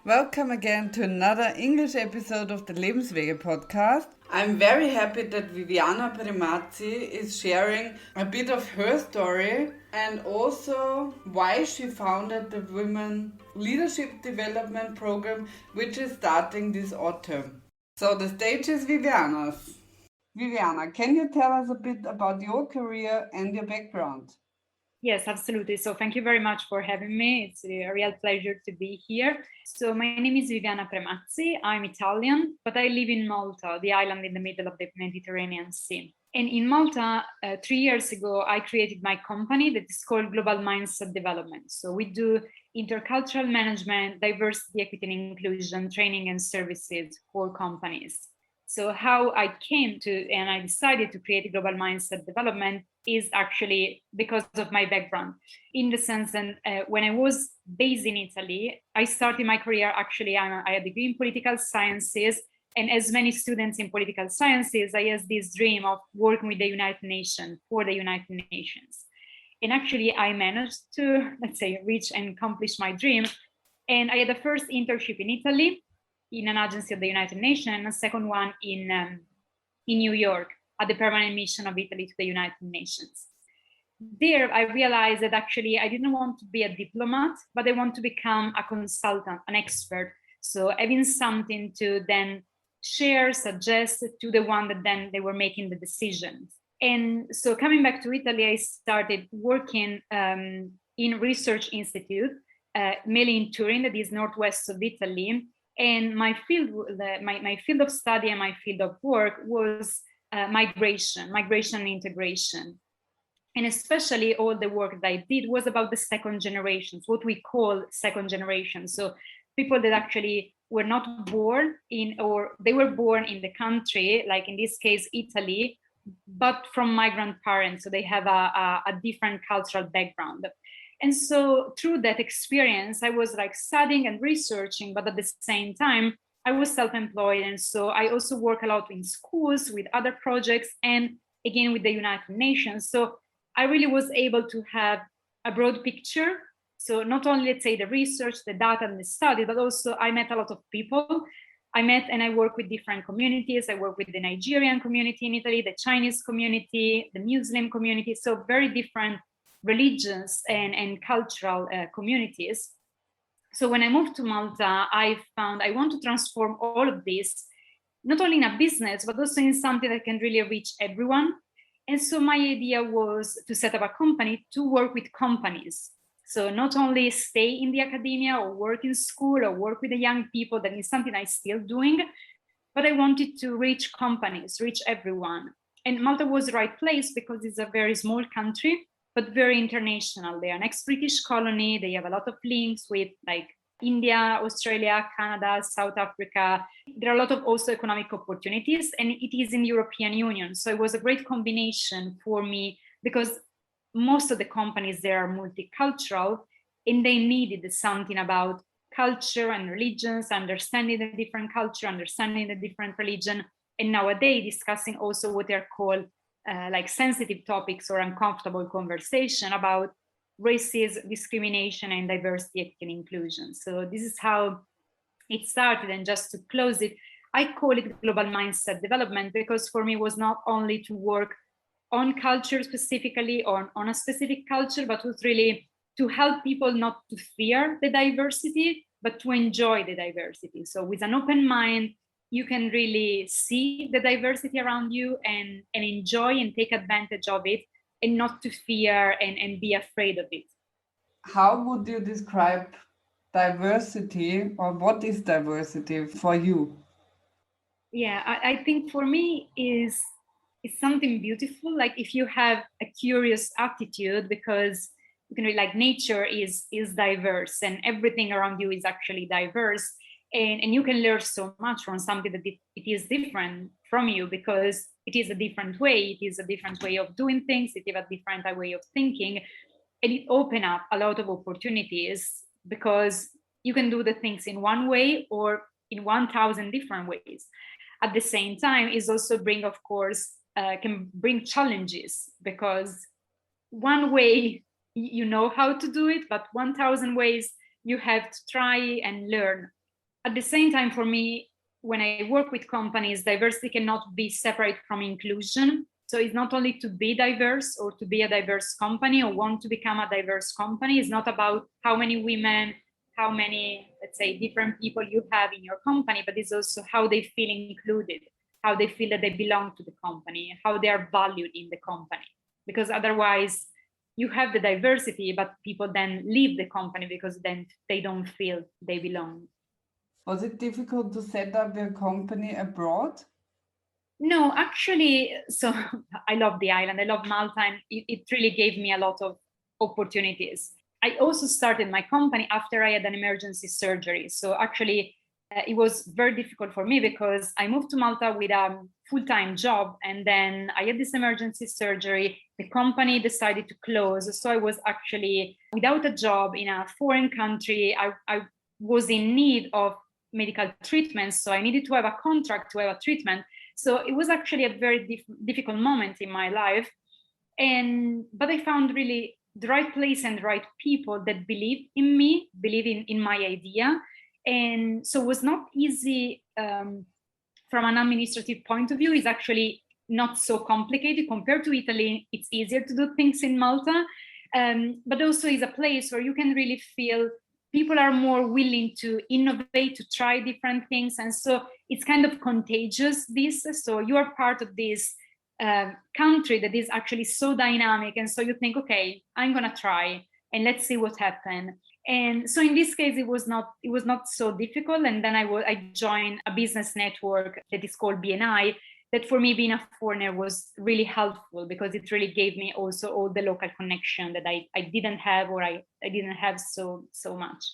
Welcome again to another English episode of the Lebenswege podcast. I'm very happy that Viviana Premazzi is sharing a bit of her story and also why she founded the Women Leadership Development Program, which is starting this autumn. So the stage is Viviana's. Viviana, can you tell us a bit about your career and your background? Yes, absolutely. So thank you very much for having me. It's a real pleasure to be here. So my name is Viviana Premazzi. I'm Italian, but I live in Malta, the island in the middle of the Mediterranean Sea. And in Malta, 3 years ago, I created my company that is called Global Mindset Development. So we do intercultural management, diversity, equity, and inclusion training and services for companies. So how I came to and I decided to create a global mindset development is actually because of my background, in the sense that when I was based in Italy, I started my career actually, I had a degree in political sciences, and as many students in political sciences, I had this dream of working with the United Nations, for the United Nations. And actually I managed to, let's say, reach and accomplish my dream. And I had the first internship in Italy in an agency of the United Nations, and a second one in New York at the permanent mission of Italy to the United Nations. There, I realized that actually I didn't want to be a diplomat, but I want to become a consultant, an expert. So having something to then share, suggest to the one that then they were making the decisions. And so coming back to Italy, I started working in Research Institute, mainly in Turin, that is northwest of Italy. And my field, my field of study and my field of work was migration and integration. And especially all the work that I did was about the second generations, what we call second generation. So people that actually were not born in, or they were born in the country, like in this case, Italy, but from migrant parents. So they have a different cultural background. And so through that experience, I was like studying and researching, but at the same time, I was self-employed. And so I also work a lot in schools with other projects and again with the United Nations. So I really was able to have a broad picture. So not only, let's say, the research, the data and the study, but also I met a lot of people. I met and I work with different communities. I work with the Nigerian community in Italy, the Chinese community, the Muslim community. So very different religions and cultural communities. So when I moved to Malta, I found I want to transform all of this, not only in a business, but also in something that can really reach everyone. And so my idea was to set up a company to work with companies. So not only stay in the academia or work in school or work with the young people, that is something I'm still doing, but I wanted to reach companies, reach everyone. And Malta was the right place because it's a very small country, but very international. They are an ex-British colony. They have a lot of links with like India, Australia, Canada, South Africa. There are a lot of also economic opportunities, and it is in the European Union. So it was a great combination for me because most of the companies there are multicultural, and they needed something about culture and religions, understanding the different culture, understanding the different religion, and nowadays discussing also what they're called like sensitive topics or uncomfortable conversation about racism, discrimination, and diversity, equity, and inclusion. So this is how it started. And just to close it, I call it global mindset development because for me it was not only to work on culture specifically or on a specific culture, but was really to help people not to fear the diversity, but to enjoy the diversity. So with an open mind, you can really see the diversity around you and enjoy and take advantage of it and not to fear and be afraid of it. How would you describe diversity, or what is diversity for you? Yeah, I think for me is something beautiful. Like if you have a curious attitude, because you can read like nature is diverse and everything around you is actually diverse. And you can learn so much from something that it is different from you because it is a different way. It is a different way of doing things. It is a different way of thinking. And it opens up a lot of opportunities because you can do the things in one way or in 1,000 different ways. At the same time, is also bring, of course, can bring challenges because one way you know how to do it, but 1,000 ways you have to try and learn at the same time, for me, when I work with companies, diversity cannot be separate from inclusion. So it's not only to be diverse or to be a diverse company or want to become a diverse company. It's not about how many women, how many, let's say, different people you have in your company, but it's also how they feel included, how they feel that they belong to the company, how they are valued in the company. Because otherwise, you have the diversity, but people then leave the company because then they don't feel they belong. Was it difficult to set up your company abroad? No, actually, so I love the island. I love Malta, and it really gave me a lot of opportunities. I also started my company after I had an emergency surgery. So actually, it was very difficult for me because I moved to Malta with a full-time job, and then I had this emergency surgery. The company decided to close. So I was actually without a job in a foreign country. I was in need of medical treatment. So I needed to have a contract to have a treatment. So it was actually a very difficult moment in my life. But I found really the right place and the right people that believe in me, believe in my idea. And so it was not easy from an administrative point of view. It's actually not so complicated compared to Italy. It's easier to do things in Malta. But also is a place where you can really feel people are more willing to innovate, to try different things. And so it's kind of contagious, this. So you are part of this country that is actually so dynamic. And so you think, okay, I'm going to try and let's see what happens. And so in this case, it was not so difficult. And then I joined a business network that is called BNI, that for me, being a foreigner was really helpful because it really gave me also all the local connection that I didn't have, or I didn't have so much.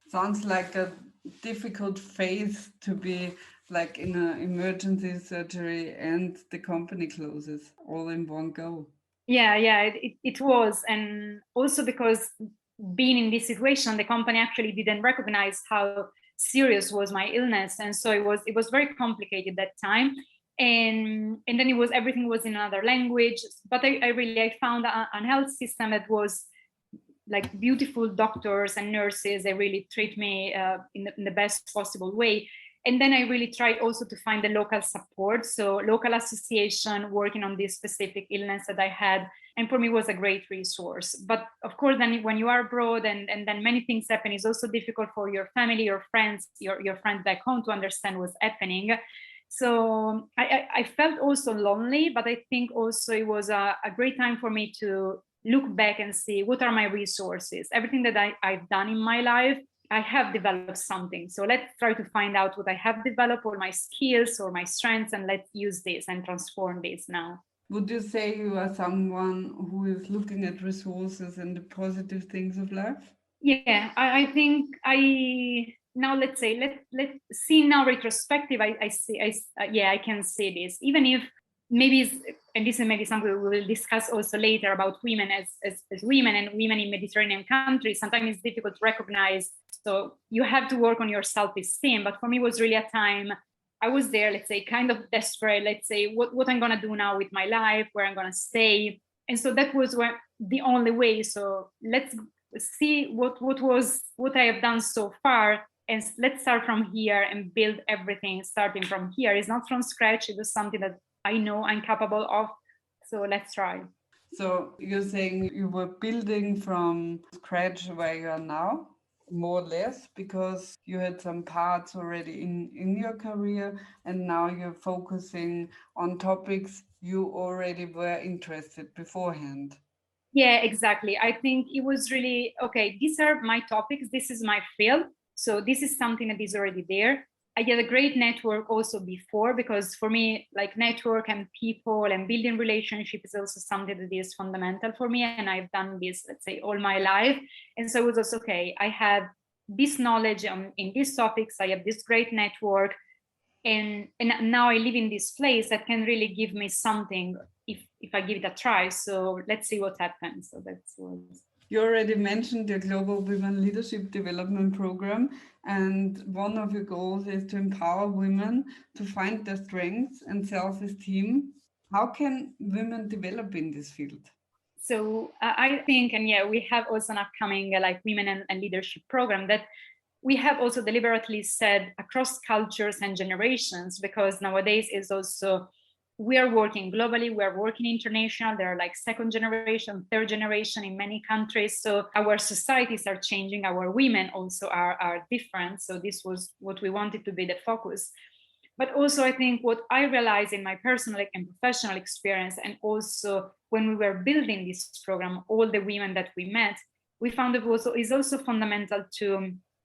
Sounds like a difficult phase to be like in an emergency surgery and the company closes all in one go. Yeah, it was. And also because being in this situation, the company actually didn't recognize how serious was my illness. And so it was very complicated that time. And then everything was in another language. But I found a health system that was like beautiful doctors and nurses. They really treat me in the best possible way. And then I really tried also to find the local support. So local association working on this specific illness that I had. And for me, it was a great resource. But of course, then when you are abroad and then many things happen, it's also difficult for your family, your friends, your friends back home to understand what's happening. So I felt also lonely, but I think also it was a great time for me to look back and see what are my resources. Everything that I've done in my life, I have developed something. So let's try to find out what I have developed, or my skills or my strengths, and let's use this and transform this now. Would you say you are someone who is looking at resources and the positive things of life? Yeah, I think now let's see now retrospective. I see, I can say this, even if maybe, and this is maybe something we will discuss also later about women as women and women in Mediterranean countries. Sometimes it's difficult to recognize. So you have to work on your self-esteem. But for me, it was really a time I was there, let's say, kind of desperate, let's say, what I'm going to do now with my life, where I'm going to stay. And so that was the only way. So let's see what I have done so far, and let's start from here and build everything starting from here. It's not from scratch. It was something that I know I'm capable of. So let's try. So you're saying you were building from scratch where you are now, more or less, because you had some parts already in your career, and now you're focusing on topics you already were interested beforehand. Yeah, exactly. I think it was really, okay, these are my topics. This is my field. So this is something that is already there. I had a great network also before, because for me, like network and people and building relationships is also something that is fundamental for me. And I've done this, let's say, all my life. And so it was also, okay, I have this knowledge in these topics. I have this great network. And now I live in this place that can really give me something if I give it a try. So let's see what happens. So that's what. You already mentioned your Global Women Leadership Development Program, and one of your goals is to empower women to find their strengths and self-esteem. How can women develop in this field? So I think, and yeah, we have also an upcoming like women and leadership program that we have also deliberately said across cultures and generations, because nowadays is also, we are working globally, we are working international. There are like second generation, third generation in many countries. So our societies are changing, our women also are different. So this was what we wanted to be the focus. But also I think what I realized in my personal and professional experience, and also when we were building this program, all the women that we met, we found it is also fundamental to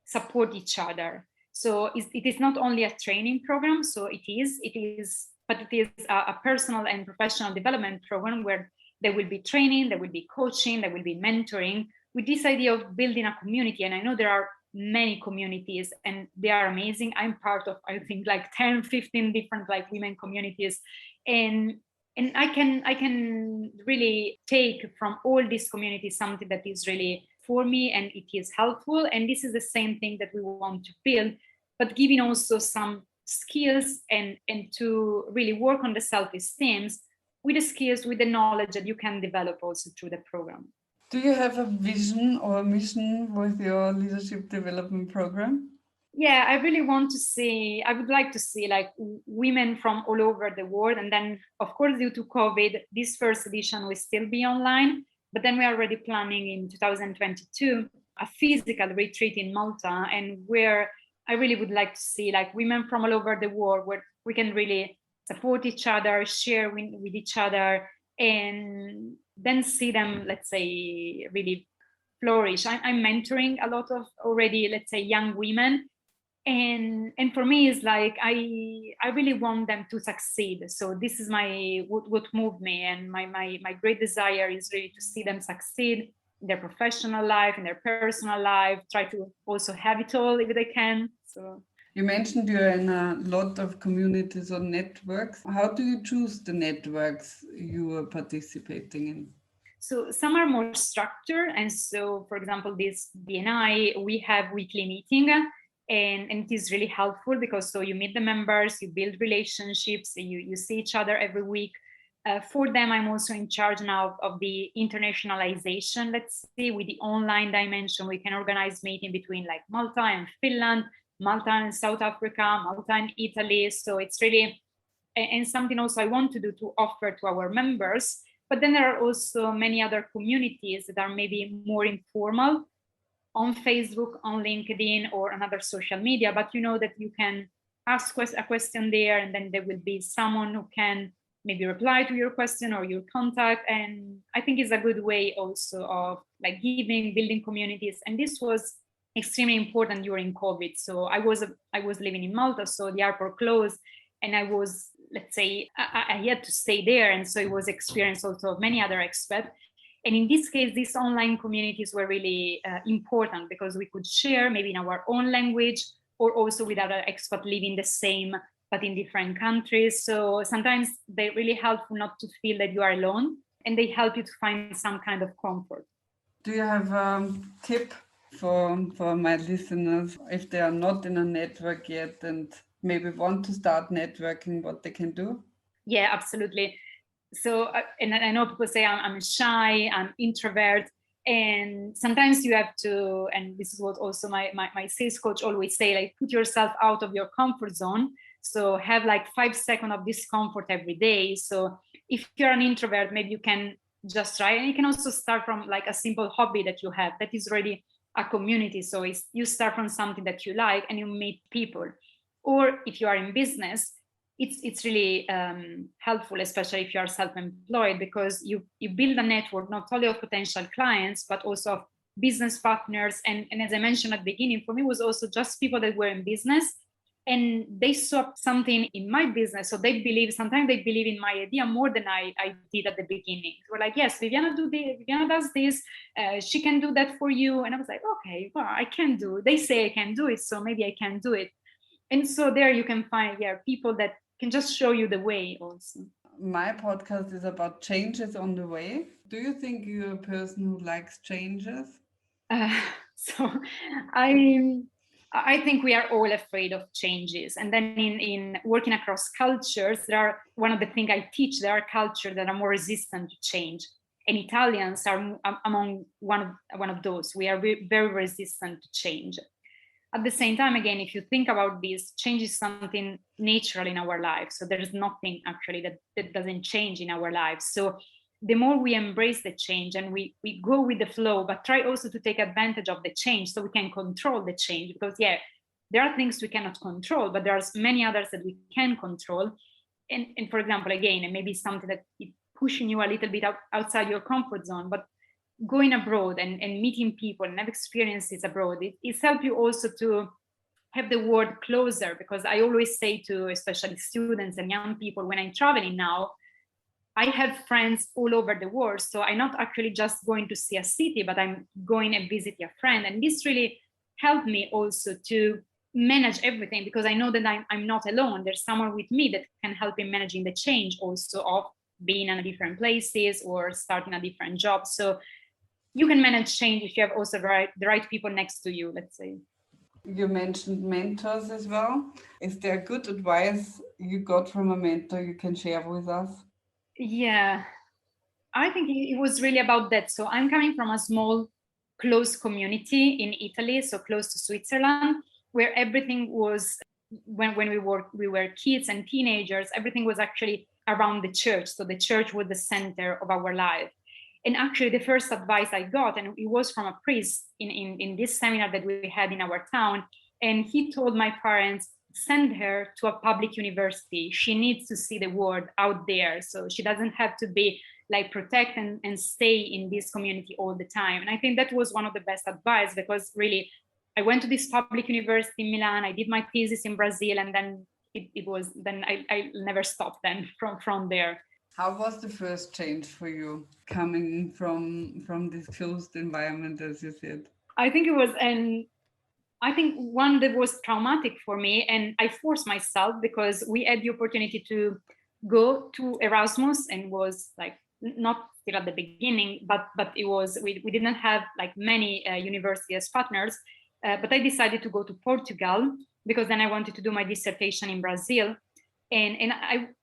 support each other. So it is not only a training program, so it is, but it is a personal and professional development program where there will be training, there will be coaching, there will be mentoring, with this idea of building a community. And I know there are many communities and they are amazing. I'm part of, I think, like 10, 15 different like women communities. And I can really take from all these communities something that is really for me and it is helpful. And this is the same thing that we want to build, but giving also some skills and to really work on the self-esteem with the skills, with the knowledge that you can develop also through the program. Do you have a vision or a mission with your leadership development program? Yeah, I really want to see, I would like to see like women from all over the world. And then, of course, due to COVID, this first edition will still be online. But then we are already planning in 2022 a physical retreat in Malta, and where I really would like to see like women from all over the world, where we can really support each other, share with each other, and then see them, let's say, really flourish. I'm mentoring a lot of already, let's say, young women. And for me, it's like I really want them to succeed. So this is what moved me, and my great desire is really to see them succeed in their professional life, in their personal life, try to also have it all if they can. So you mentioned you're in a lot of communities or networks. How do you choose the networks you are participating in? So some are more structured. And so, for example, this BNI, we have weekly meeting, and it is really helpful because so you meet the members, you build relationships, you see each other every week. For them, I'm also in charge now of the internationalization, let's see, with the online dimension. We can organize meeting between like Malta and Finland, Malta and South Africa, Malta and Italy. So it's really, and something also I want to do to offer to our members. But then there are also many other communities that are maybe more informal on Facebook, on LinkedIn, or another social media. But you know that you can ask a question there, and then there will be someone who can maybe reply to your question or your contact. And I think it's a good way also of like building communities. And this was extremely important during COVID. So I was living in Malta, so the airport closed, and I was, let's say, I had to stay there. And so it was experience also of many other expats. And in this case, these online communities were really important because we could share maybe in our own language, or also with other expats living the same, but in different countries. So sometimes they're really helpful not to feel that you are alone, and they help you to find some kind of comfort. Do you have a tip for my listeners if they are not in a network yet and maybe want to start networking, what they can do? Yeah, absolutely. So, and I know people say I'm shy, I'm introvert, and sometimes you have to, and this is what also my sales coach always say, like put yourself out of your comfort zone. So have like 5 seconds of discomfort every day. So if you're an introvert, maybe you can just try, and you can also start from like a simple hobby that you have that is already a community. So you start from something that you like and you meet people. Or if you are in business, it's really helpful, especially if you are self-employed, because you build a network not only of potential clients, but also of business partners. And as I mentioned at the beginning, for me, it was also just people that were in business and they saw something in my business. So sometimes they believe in my idea more than I did at the beginning. They were like, yes, Viviana does this, she can do that for you. And I was like, okay, well, I can do it. They say I can do it, so maybe I can do it. And so there you can find people that can just show you the way also. My podcast is about changes on the way. Do you think you're a person who likes changes? So I think we are all afraid of changes. And then in working across cultures, one of the things I teach, there are cultures that are more resistant to change. And Italians are among one of those. We are very resistant to change. At the same time, again, if you think about this, change is something natural in our lives. So there's nothing actually that doesn't change in our lives. So the more we embrace the change and we go with the flow, but try also to take advantage of the change so we can control the change. Because there are things we cannot control, but there are many others that we can control. And for example, again, it may be something that is pushing you a little bit outside your comfort zone, but going abroad and meeting people and have experiences abroad, it's helped you also to have the world closer. Because I always say to especially students and young people when I'm traveling now, I have friends all over the world. So I'm not actually just going to see a city, but I'm going and visit a friend. And this really helped me also to manage everything, because I know that I'm not alone. There's someone with me that can help in managing the change also of being in different places or starting a different job. So you can manage change if you have also the right people next to you, let's say. You mentioned mentors as well. Is there good advice you got from a mentor you can share with us? Yeah, I think it was really about that. So I'm coming from a small, close community in Italy, so close to Switzerland, where everything was, when we were kids and teenagers, everything was actually around the church. So the church was the center of our life. And actually the first advice I got, and it was from a priest in this seminar that we had in our town, and he told my parents, send her to a public university. She needs to see the world out there. So she doesn't have to be like protect and stay in this community all the time. And I think that was one of the best advice, because really I went to this public university in Milan, I did my thesis in Brazil, and then I never stopped then from there. How was the first change for you coming from this closed environment, as you said? I think it was one that was traumatic for me, and I forced myself because we had the opportunity to go to Erasmus, and was like not still at the beginning, but it was we didn't have like many university as partners, but I decided to go to Portugal because then I wanted to do my dissertation in Brazil, and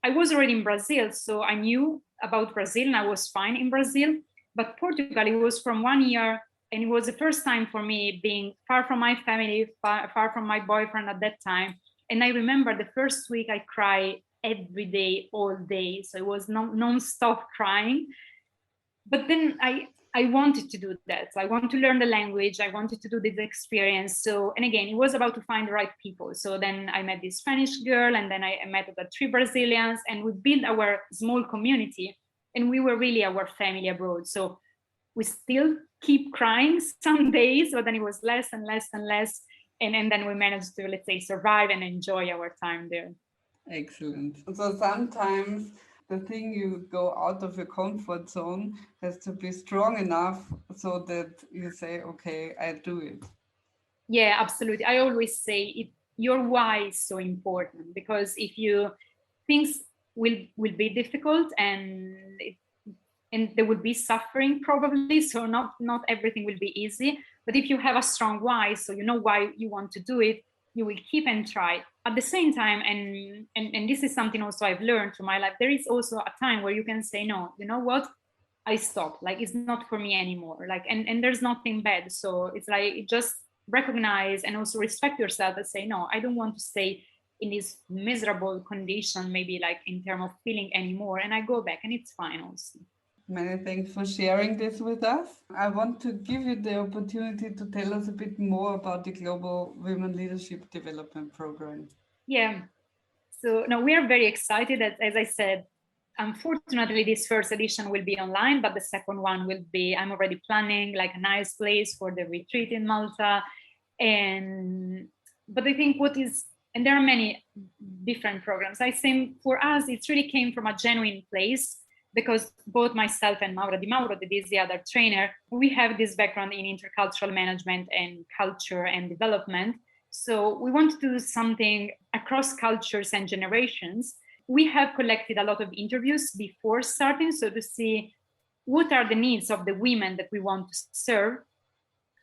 I was already in Brazil, so I knew about Brazil and I was fine in Brazil. But Portugal, it was from 1 year, and it was the first time for me being far from my family, far from my boyfriend at that time. And I remember the first week I cried every day, all day. So it was non-stop crying. But then I wanted to do that. So I wanted to learn the language. I wanted to do this experience. So, and again, it was about to find the right people. So then I met this Spanish girl, and then I met the 3 Brazilians, and we built our small community, and we were really our family abroad. So we still keep crying some days, but then it was less and less and less. And then we managed to, let's say, survive and enjoy our time there. Excellent. So sometimes the thing you go out of your comfort zone has to be strong enough so that you say, okay, I do it. Yeah, absolutely. I always say your why is so important, because if things will be difficult and there will be suffering probably, so not everything will be easy. But if you have a strong why, so you know why you want to do it, you will keep and try. At the same time, and this is something also I've learned through my life, there is also a time where you can say, no, you know what, I stop, like it's not for me anymore, like and there's nothing bad. So it's like just recognize and also respect yourself and say, no, I don't want to stay in this miserable condition, maybe like in terms of feeling anymore, and I go back, and it's fine also. Many thanks for sharing this with us. I want to give you the opportunity to tell us a bit more about the Global Women Leadership Development Program. Yeah, so no, we are very excited. As I said, unfortunately, this first edition will be online, but the second one will be, I'm already planning like a nice place for the retreat in Malta. But I think and there are many different programs. I think for us, it really came from a genuine place, because both myself and Maura Di Mauro, that is the other trainer, we have this background in intercultural management and culture and development. So we want to do something across cultures and generations. We have collected a lot of interviews before starting, so to see what are the needs of the women that we want to serve.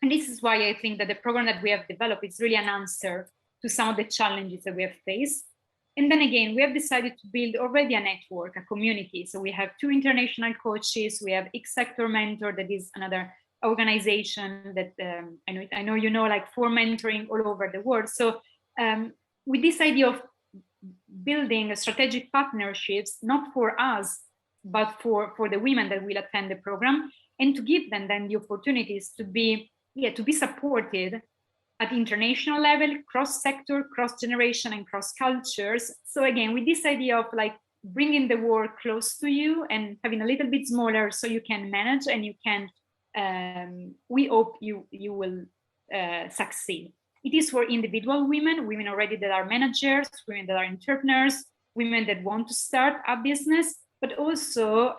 And this is why I think that the program that we have developed is really an answer to some of the challenges that we have faced. And then again, we have decided to build already a network, a community. So we have 2 international coaches, we have X-Sector Mentor, that is another organization that I know you know, like for mentoring all over the world. So with this idea of building strategic partnerships, not for us, but for the women that will attend the program, and to give them then the opportunities to be supported at international level, cross-sector, cross-generation, and cross-cultures. So again, with this idea of like bringing the work close to you and having a little bit smaller so you can manage and you can, we hope you will succeed. It is for individual women already that are managers, women that are entrepreneurs, women that want to start a business, but also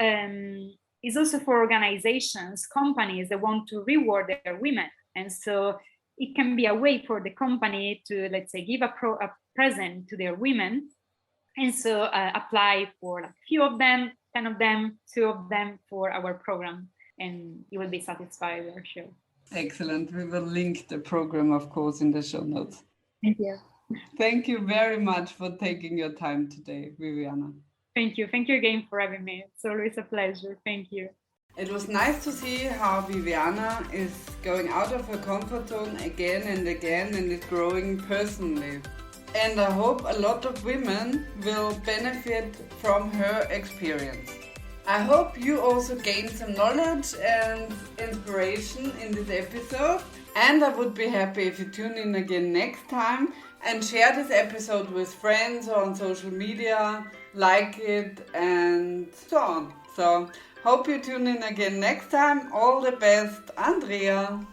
is also for organizations, companies that want to reward their women. And so it can be a way for the company to, let's say, give a present to their women. And so apply for like a few of them, 10 of them, 2 of them for our program. And you will be satisfied, I'm sure. Excellent. We will link the program, of course, in the show notes. Thank you. Thank you very much for taking your time today, Viviana. Thank you. Thank you again for having me. It's always a pleasure. Thank you. It was nice to see how Viviana is going out of her comfort zone again and again and is growing personally. And I hope a lot of women will benefit from her experience. I hope you also gained some knowledge and inspiration in this episode. And I would be happy if you tune in again next time and share this episode with friends or on social media, like it and so on. So, hope you tune in again next time. All the best, Andrea.